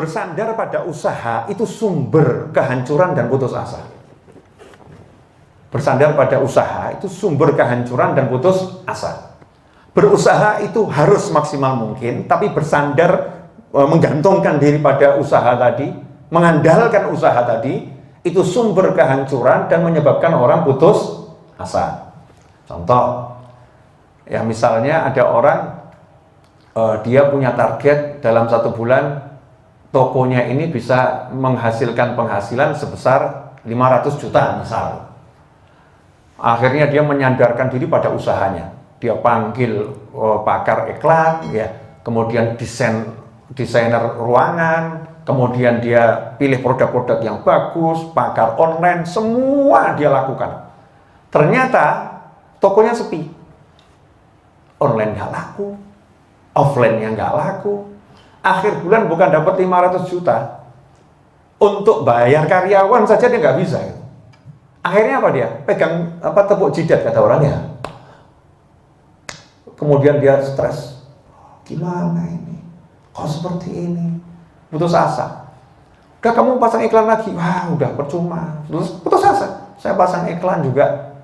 bersandar pada usaha itu sumber kehancuran dan putus asa. Bersandar pada usaha itu sumber kehancuran dan putus asa. Berusaha itu harus maksimal mungkin, tapi bersandar menggantungkan diri pada usaha tadi, mengandalkan usaha tadi, itu sumber kehancuran dan menyebabkan orang putus asa. Contoh, ya misalnya ada orang dia punya target dalam 1 bulan tokonya ini bisa menghasilkan penghasilan sebesar 500 juta misal. Akhirnya dia menyandarkan diri pada usahanya. Dia panggil pakar iklan, ya, kemudian desainer ruangan, kemudian dia pilih produk-produk yang bagus, pakar online, semua dia lakukan. Ternyata tokonya sepi, online nggak laku, offline-nya nggak laku. Akhir bulan bukan dapat 500 juta, untuk bayar karyawan saja dia nggak bisa. Akhirnya apa dia? Pegang tepuk jidat kata orangnya. Kemudian dia stres. Gimana ini? Kok seperti ini? Putus asa. Udah kamu pasang iklan lagi. Wah, udah percuma. Terus putus asa. Saya pasang iklan juga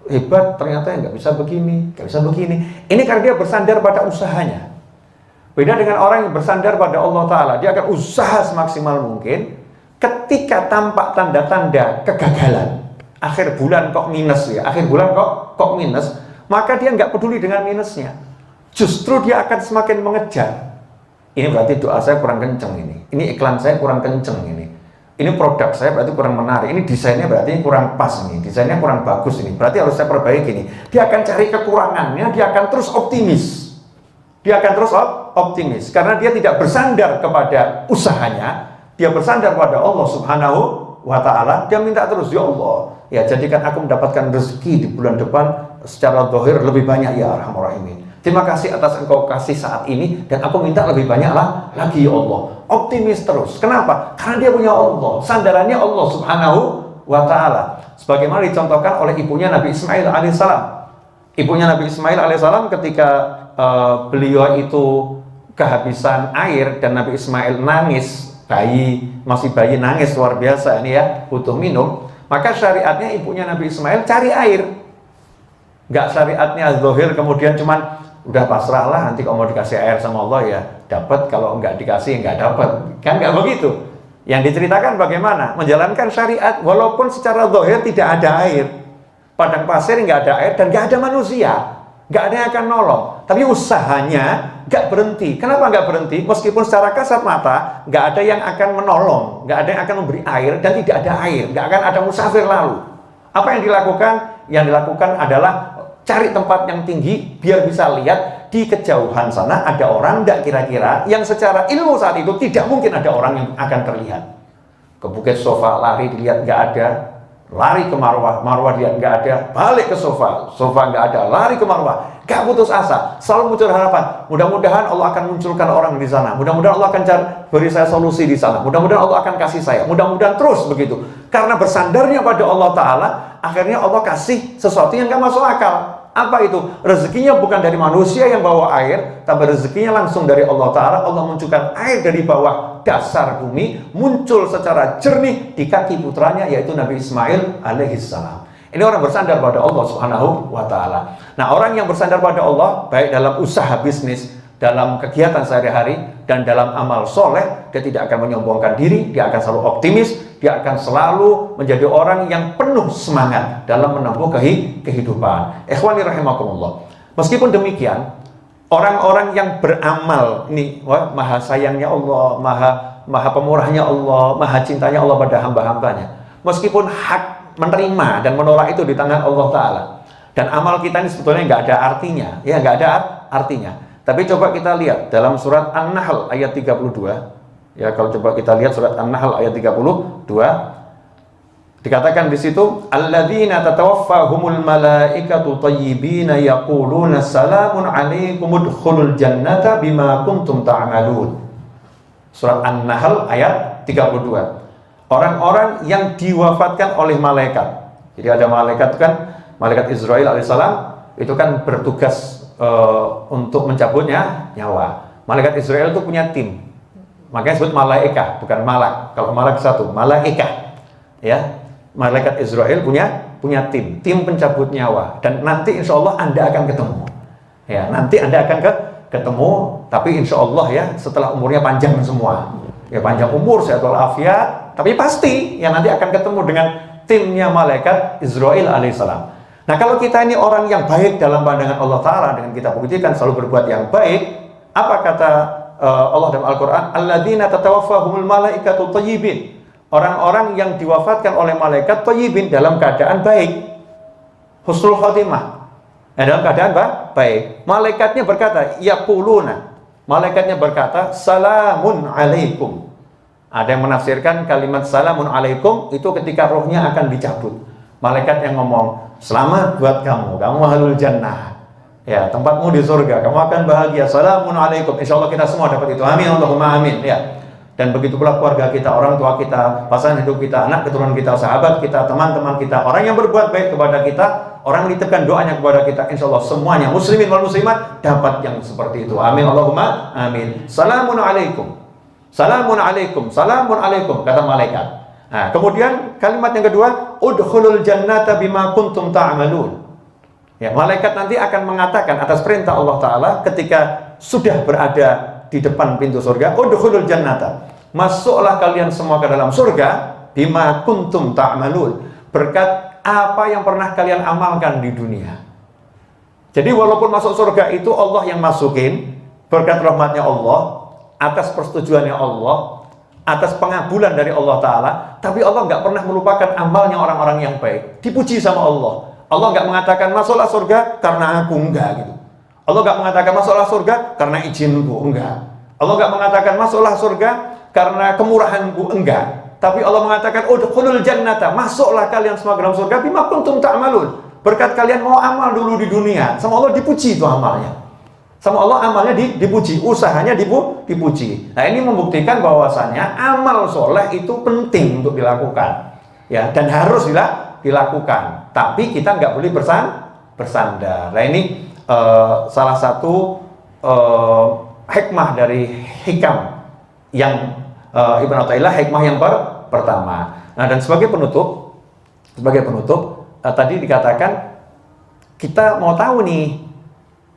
hebat, ternyata nggak bisa begini, nggak bisa begini. Ini karena dia bersandar pada usahanya. Beda dengan orang yang bersandar pada Allah Ta'ala. Dia akan usaha semaksimal mungkin. Ketika tampak tanda-tanda kegagalan, akhir bulan kok minus ya, akhir bulan kok minus, maka dia nggak peduli dengan minusnya. Justru dia akan semakin mengejar. Ini berarti doa saya kurang kenceng ini iklan saya kurang kenceng ini produk saya berarti kurang menarik, ini desainnya berarti kurang pas nih, desainnya kurang bagus ini, berarti harus saya perbaiki nih. Dia akan cari kekurangannya, dia akan terus optimis. Dia akan terus optimis karena dia tidak bersandar kepada usahanya. Dia bersandar pada Allah Subhanahu wa Ta'ala. Dia minta terus, ya Allah, ya jadikan aku mendapatkan rezeki di bulan depan secara zahir lebih banyak ya Arhamar Rahimin. Terima kasih atas engkau kasih saat ini dan aku minta lebih banyak lagi ya Allah. Optimis terus. Kenapa? Karena dia punya Allah. Sandarannya Allah Subhanahu wa Ta'ala. Sebagaimana dicontohkan oleh ibunya Nabi Ismail alaihissalam. Ibunya Nabi Ismail alaihissalam ketika beliau itu kehabisan air dan Nabi Ismail nangis. Masih bayi nangis luar biasa ini ya, butuh minum, maka syariatnya ibunya Nabi Ismail cari air. Nggak syariatnya zahir kemudian cuman udah pasrahlah, nanti kalau mau dikasih air sama Allah ya dapat, kalau nggak dikasih nggak dapat, kan nggak begitu. Yang diceritakan bagaimana menjalankan syariat walaupun secara zahir tidak ada air, padang pasir nggak ada air dan nggak ada manusia, nggak ada yang akan nolong, tapi usahanya nggak berhenti. Kenapa nggak berhenti? Meskipun secara kasat mata nggak ada yang akan menolong, nggak ada yang akan memberi air dan tidak ada air, nggak akan ada musafir lalu. Apa yang dilakukan? Yang dilakukan adalah cari tempat yang tinggi biar bisa lihat di kejauhan sana ada orang nggak kira-kira yang secara ilmu saat itu tidak mungkin ada orang yang akan terlihat. Ke Bukit Sofa lari dilihat nggak ada, lari ke Marwah, Marwah lihat nggak ada, balik ke Sofa, Sofa nggak ada, lari ke Marwah. Gak putus asa, selalu muncul harapan. Mudah-mudahan Allah akan munculkan orang di sana. Mudah-mudahan Allah akan beri saya solusi di sana. Mudah-mudahan Allah akan kasih saya. Mudah-mudahan terus begitu. Karena bersandarnya pada Allah Ta'ala, akhirnya Allah kasih sesuatu yang gak masuk akal. Apa itu? Rezekinya bukan dari manusia yang bawa air, tapi rezekinya langsung dari Allah Ta'ala. Allah munculkan air dari bawah dasar bumi, muncul secara jernih di kaki putranya, yaitu Nabi Ismail alaihissalam. Ini orang bersandar pada Allah Subhanahu wa Ta'ala. Nah, orang yang bersandar pada Allah, baik dalam usaha bisnis, dalam kegiatan sehari-hari, dan dalam amal soleh, dia tidak akan menyombongkan diri, dia akan selalu optimis, dia akan selalu menjadi orang yang penuh semangat dalam menempuh kehidupan. Ikhwani rahimakumullah. Meskipun demikian, orang-orang yang beramal, ini wah, maha sayangnya Allah, maha pemurahnya Allah, maha cintanya Allah pada hamba-hambanya. Meskipun hak menerima dan menolak itu di tangan Allah Ta'ala. Dan amal kita ini sebetulnya nggak ada artinya. Ya, nggak ada artinya. Tapi coba kita lihat dalam surat An-Nahl ayat 32. Ya, kalau coba kita lihat surat An-Nahl ayat 32. Dikatakan di situ, alladzina tatawaffahumul malaikatu thayyibina yaquluna salamun alaikum udkhulul jannata bima kuntum ta'malun. Surat An-Nahl ayat 32. Orang-orang yang diwafatkan oleh malaikat. Jadi ada malaikat kan, malaikat Israel alaihissalam itu kan bertugas untuk mencabutnya nyawa. Malaikat Israel itu punya tim. Makanya disebut malaikah, bukan malak. Kalau malak satu, malaikah. Ya, malaikat Israel punya tim pencabut nyawa. Dan nanti insya Allah Anda akan ketemu. Ya, nanti Anda akan ketemu, tapi insya Allah ya setelah umurnya panjang semua. Ya panjang umur, sehat walafiat. Tapi pasti yang nanti akan ketemu dengan timnya malaikat Israel alaihissalam. Nah kalau kita ini orang yang baik dalam pandangan Allah Ta'ala, dengan kita buktikan selalu berbuat yang baik, apa kata Allah dalam Al-Quran? Alladzina tatawaffahumul malaikatu thayyibin. Orang-orang yang diwafatkan oleh malaikat thayyibin dalam keadaan baik, husnul khotimah, dalam keadaan baik. Malaikatnya berkata, yaquluna, malaikatnya berkata, salamun alaikum. Ada yang menafsirkan kalimat salamun alaikum itu ketika rohnya akan dicabut. Malaikat yang ngomong, selamat buat kamu ahlul jannah. Ya, tempatmu di surga, kamu akan bahagia. Salamun alaikum. Insya Allah kita semua dapat itu. Amin, Allahumma amin. Ya. Dan begitu pula keluarga kita, orang tua kita, pasangan hidup kita, anak keturunan kita, sahabat kita, teman-teman kita, orang yang berbuat baik kepada kita, orang yang menitipkan doanya kepada kita, insya Allah semuanya muslimin wal muslimat dapat yang seperti itu. Amin, Allahumma amin. Salamun alaikum. Salamun alaikum. Salamun alaikum, kata malaikat. Nah, kemudian kalimat yang kedua, udkhulul jannata bima kuntum ta'malun. Ya, malaikat nanti akan mengatakan atas perintah Allah Ta'ala ketika sudah berada di depan pintu surga, udkhulul jannata, masuklah kalian semua ke dalam surga, bima kuntum ta'malun, berkat apa yang pernah kalian amalkan di dunia. Jadi walaupun masuk surga itu Allah yang masukin, berkat rahmatnya Allah, atas persetujuannya Allah, atas pengabulan dari Allah Ta'ala, tapi Allah nggak pernah melupakan amalnya orang-orang yang baik. Dipuji sama Allah. Allah nggak mengatakan masuklah surga karena aku, enggak gitu. Allah nggak mengatakan masuklah surga karena izinku, enggak. Allah nggak mengatakan masuklah surga karena kemurahanku, enggak. Tapi Allah mengatakan udkhulul jannata, masuklah kalian semua ke dalam surga bima kuntum ta'malun, berkat kalian mau amal dulu di dunia. Sama Allah dipuji itu amalnya. Sama Allah amalnya dipuji, usahanya dipuji. Nah ini membuktikan bahwasanya amal soleh itu penting untuk dilakukan, ya, dan harus dilakukan. Tapi kita nggak boleh bersandar. Nah ini salah satu hikmah dari hikam yang Ibn Athaillah, hikmah yang pertama. Nah dan sebagai penutup tadi dikatakan kita mau tahu nih,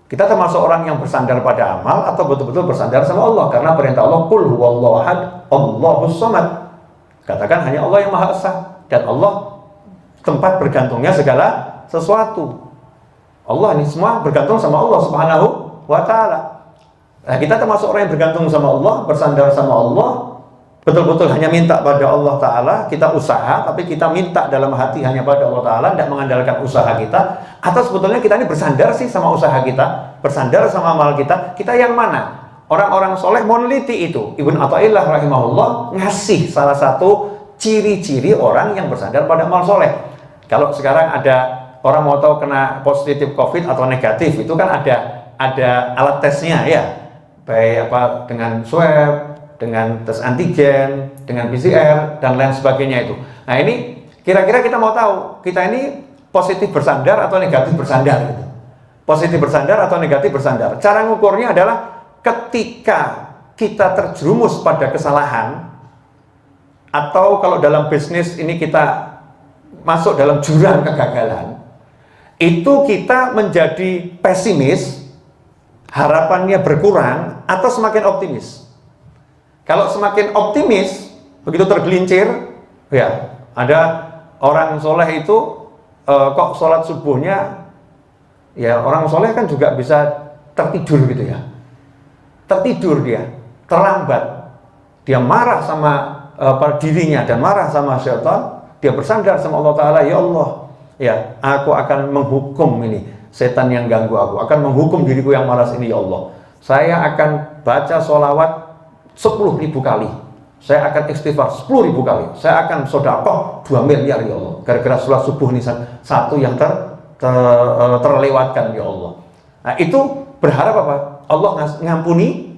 kita termasuk orang yang bersandar pada amal atau betul-betul bersandar sama Allah, karena perintah Allah qul huwallahu ahad Allahus samad. Katakan hanya Allah yang Maha Esa, dan Allah tempat bergantungnya segala sesuatu. Allah ini semua bergantung sama Allah Subhanahu wa Ta'ala. Nah, kita termasuk orang yang bergantung sama Allah, bersandar sama Allah, betul-betul hanya minta pada Allah Ta'ala. Kita usaha, tapi kita minta dalam hati hanya pada Allah Ta'ala, tidak mengandalkan usaha kita. Atau sebetulnya kita ini bersandar sih sama usaha kita, bersandar sama amal kita. Kita yang mana? Orang-orang soleh meneliti itu. Ibn Athaillah rahimahullah ngasih salah satu ciri-ciri orang yang bersandar pada amal soleh. Kalau sekarang ada orang mau tahu kena positif COVID atau negatif, itu kan ada alat tesnya ya, baik apa dengan swab, dengan tes antigen, dengan PCR dan lain sebagainya itu. Nah ini kira-kira kita mau tahu kita ini positif bersandar atau negatif bersandar gitu. Positif bersandar atau negatif bersandar. Cara ngukurnya adalah ketika kita terjerumus pada kesalahan, atau kalau dalam bisnis ini kita masuk dalam jurang kegagalan, itu kita menjadi pesimis, harapannya berkurang, atau semakin optimis. Kalau semakin optimis, begitu tergelincir, ya ada orang soleh itu kok sholat subuhnya, ya orang soleh kan juga bisa tertidur gitu ya, tertidur dia, terlambat, dia marah sama dirinya dan marah sama syaitan, dia bersandar sama Allah Ta'ala, ya Allah, ya aku akan menghukum ini setan yang ganggu aku, akan menghukum diriku yang malas ini, ya Allah, saya akan baca sholawat 10.000 kali, saya akan istighfar 10.000 kali, saya akan sedekah 2 miliar ya Allah, gara-gara sholat subuh ini satu yang terlewatkan ya Allah. Nah itu berharap apa? Allah ngampuni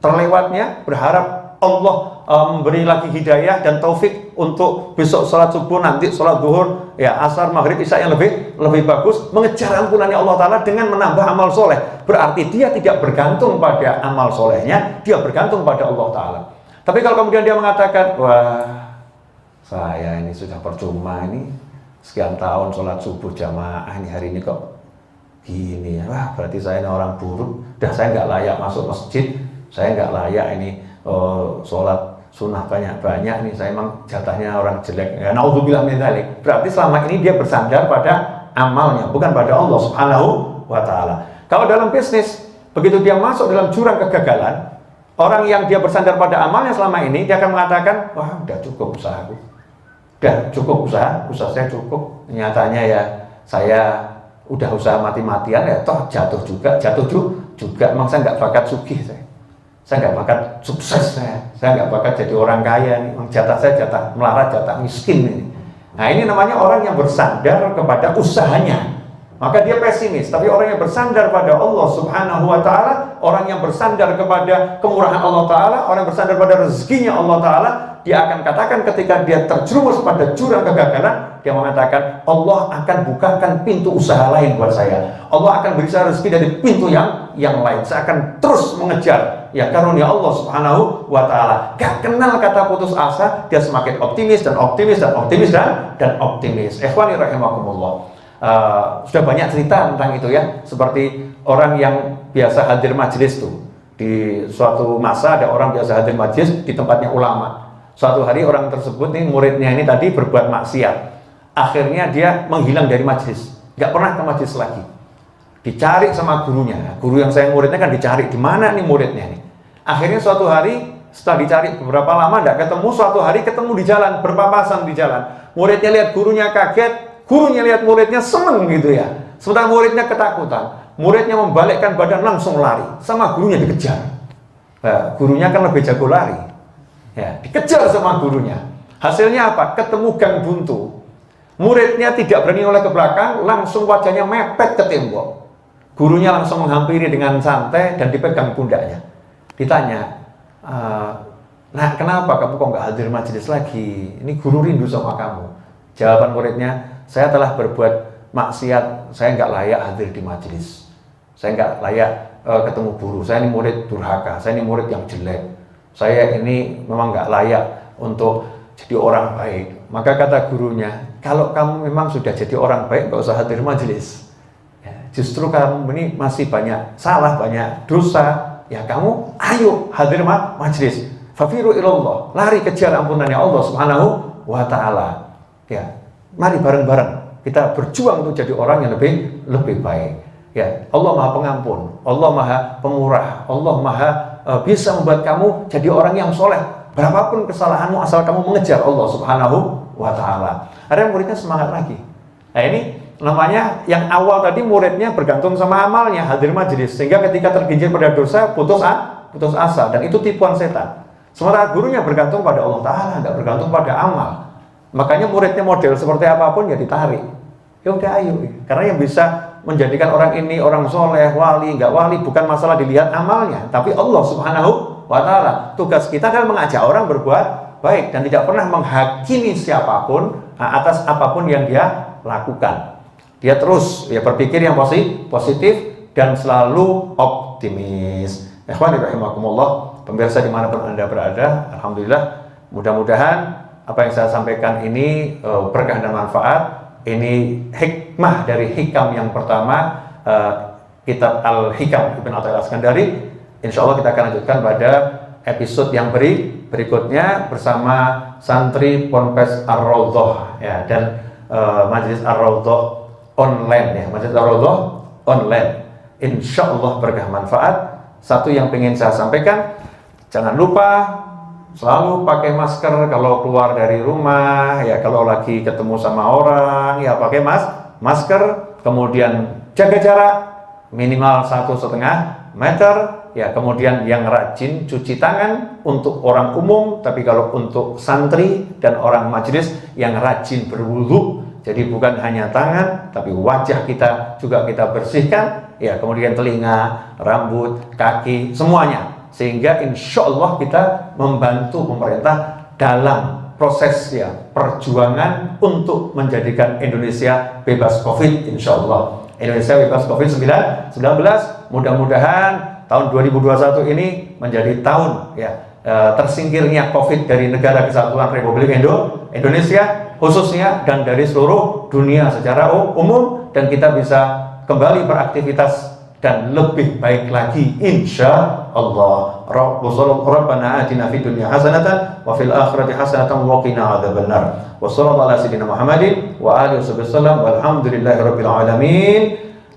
terlewatnya, berharap Allah memberi lagi hidayah dan taufik untuk besok sholat subuh, nanti sholat zuhur, ya asar, maghrib, isya yang lebih bagus, mengejar ampunannya Allah Ta'ala dengan menambah amal soleh. Berarti dia tidak bergantung pada amal solehnya, dia bergantung pada Allah Ta'ala. Tapi kalau kemudian dia mengatakan, wah, saya ini sudah percuma ini sekian tahun sholat subuh jamaah, ini hari ini kok gini ya, wah berarti saya ini orang buruk, dah saya nggak layak masuk masjid, saya nggak layak ini sholat sunnah banyak-banyak nih, saya emang jatahnya orang jelek. Ya, naudzubillah min dzalik. Berarti selama ini dia bersandar pada amalnya, bukan pada Allah Subhanahu wa taala. Kalau dalam bisnis, begitu dia masuk dalam jurang kegagalan, orang yang dia bersandar pada amalnya selama ini, dia akan mengatakan, wah udah cukup usahaku, udah cukup usaha saya cukup. Nyatanya ya saya udah usaha mati-matian ya, toh jatuh juga, emang saya nggak bakat sugih, saya nggak bakat sukses, saya nggak bakat jadi orang kaya nih, jatah saya jatah melarat, jatah miskin ini. Nah ini namanya orang yang bersandar kepada usahanya, maka dia pesimis. Tapi orang yang bersandar pada Allah Subhanahu wa taala, orang yang bersandar kepada kemurahan Allah taala, orang yang bersandar pada rezekinya Allah taala, dia akan katakan ketika dia terjerumus pada jurang kegagalan, dia mengatakan, Allah akan bukakan pintu usaha lain buat saya, Allah akan beri saya rezeki dari pintu yang lain, saya akan terus mengejar ya karunia Allah Subhanahu wa taala. Gak kenal kata putus asa, dia semakin optimis dan optimis dan optimis dan optimis. Ikhwani rahimakumullah. Sudah banyak cerita tentang itu ya, seperti orang yang biasa hadir majelis tuh. Di suatu masa ada orang biasa hadir majelis di tempatnya ulama. Suatu hari orang tersebut nih, muridnya ini tadi berbuat maksiat. Akhirnya dia menghilang dari majelis, gak pernah ke majelis lagi. Dicari sama gurunya, guru yang saya muridnya kan dicari, di mana nih muridnya nih. Akhirnya suatu hari setelah dicari beberapa lama tidak ketemu, suatu hari ketemu di jalan, berpapasan di jalan. Muridnya lihat gurunya kaget, gurunya lihat muridnya seneng gitu ya. Sementara muridnya ketakutan, muridnya membalikkan badan langsung lari, sama gurunya dikejar. Nah, gurunya kan lebih jago lari, ya, dikejar sama gurunya. Hasilnya apa? Ketemu gang buntu. Muridnya tidak berani oleh ke belakang, langsung wajahnya mepet ke tembok. Gurunya langsung menghampiri dengan santai dan dipegang pundaknya. Ditanya, nah kenapa kamu kok nggak hadir majelis lagi? Ini guru rindu sama kamu. Jawaban muridnya, saya telah berbuat maksiat, saya nggak layak hadir di majelis. Saya nggak layak ketemu guru. Saya ini murid durhaka, saya ini murid yang jelek. Saya ini memang nggak layak untuk jadi orang baik. Maka kata gurunya, kalau kamu memang sudah jadi orang baik, nggak usah hadir majelis. Justru kamu ini masih banyak salah, banyak dosa. Ya kamu ayo hadir majelis. Fafiru ilallah, lari kejar ampunannya Allah Subhanahu wa taala. Ya, mari bareng-bareng kita berjuang untuk jadi orang yang lebih baik. Ya, Allah Maha Pengampun, Allah Maha Pemurah, Allah Maha bisa membuat kamu jadi orang yang soleh. Berapapun kesalahanmu asal kamu mengejar Allah Subhanahu wa taala. Ada muridnya semangat lagi. Nah ini namanya yang awal tadi muridnya bergantung sama amalnya, hadir majelis, sehingga ketika tergelincir pada dosa putus asa, dan itu tipuan setan. Sementara gurunya bergantung pada Allah Ta'ala, tidak bergantung pada amal. Makanya muridnya model seperti apapun ya ditarik. Ya udah ayo, karena yang bisa menjadikan orang ini orang soleh, wali, nggak wali, bukan masalah dilihat amalnya, tapi Allah Subhanahu wa Ta'ala. Tugas kita adalah mengajak orang berbuat baik dan tidak pernah menghakimi siapapun atas apapun yang dia lakukan. Dia terus ya berpikir yang positif dan selalu optimis. Ikhwani rahimakumullah, pemirsa dimanapun Anda berada, alhamdulillah, mudah-mudahan apa yang saya sampaikan ini berkah dan manfaat. Ini hikmah dari hikam yang pertama, kitab Al-Hikam Ibn Athaillah Iskandari. Insya Allah kita akan lanjutkan pada episode yang berikutnya bersama santri Ponpes Ar-Raudhah ya, dan Majelis Ar-Raudhah online ya, Majelis Ar-Raudhah online. Insya Allah berkah manfaat. Satu yang ingin saya sampaikan, jangan lupa selalu pakai masker kalau keluar dari rumah ya, kalau lagi ketemu sama orang ya pakai masker, kemudian jaga jarak minimal 1,5 meter ya, kemudian yang rajin cuci tangan untuk orang umum, tapi kalau untuk santri dan orang majelis yang rajin berwudu. Jadi bukan hanya tangan, tapi wajah kita juga kita bersihkan, ya, kemudian telinga, rambut, kaki, semuanya. Sehingga insya Allah kita membantu pemerintah dalam proses ya perjuangan untuk menjadikan Indonesia bebas COVID, insya Allah. Indonesia bebas COVID-19, mudah-mudahan tahun 2021 ini menjadi tahun ya tersingkirnya COVID dari Negara Kesatuan Republik Indonesia khususnya dan dari seluruh dunia secara umum, dan kita bisa kembali beraktivitas dan lebih baik lagi insya Allah. Rabbana atina fid dunya hasanatan wa fil akhirati hasanatan wa qina adzabannar. Wa sallallahu ala sayyidina Muhammadin wa alihi wasallam walhamdulillahi rabbil alamin.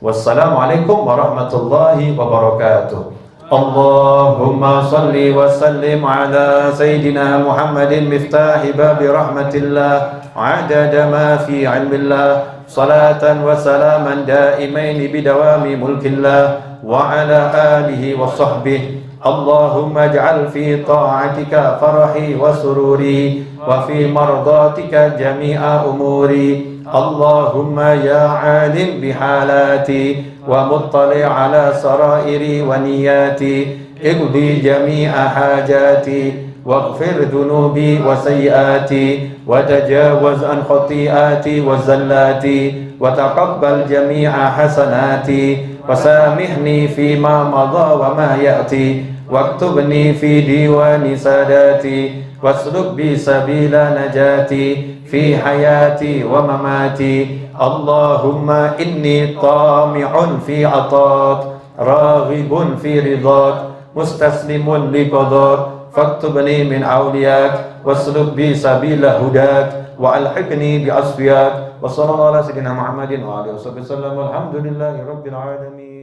Wassalamualaikum warahmatullahi wabarakatuh. Allahumma salli wa sallim ala Sayyidina Muhammadin miftahi babi rahmatillah adada ma fi ilmillah salatan wa salaman daimaini bidawami mulkillah wa ala alihi wa sahbihi. Allahumma ij'al fi ta'atika farahi wa sururi wa fi mardatika jami'a umuri. Allahumma ya alim bihalati wa muttali ala sarairi wa niyati iqdi jami'a hajati waghfir dhunubi wa sayyiati wa tajawaz an khati'ati wa zallati wa taqabbal jami'a hasanati wa samihni fima madha wa ma ya'ti waktubni fi diwani sadati wasluk bi sabila najati fi hayati wa mamati. Allahumma inni tami'un fi atak raghibun fi ridak mustaslimun li qadak faktubni min awliyak wasluk bi sabila hudak wa alhiqni bi asfiyak. Wa sallallahu ala sayyidina Muhammadin wa alihi wasallam. Alhamdulillahi rabbil alamin.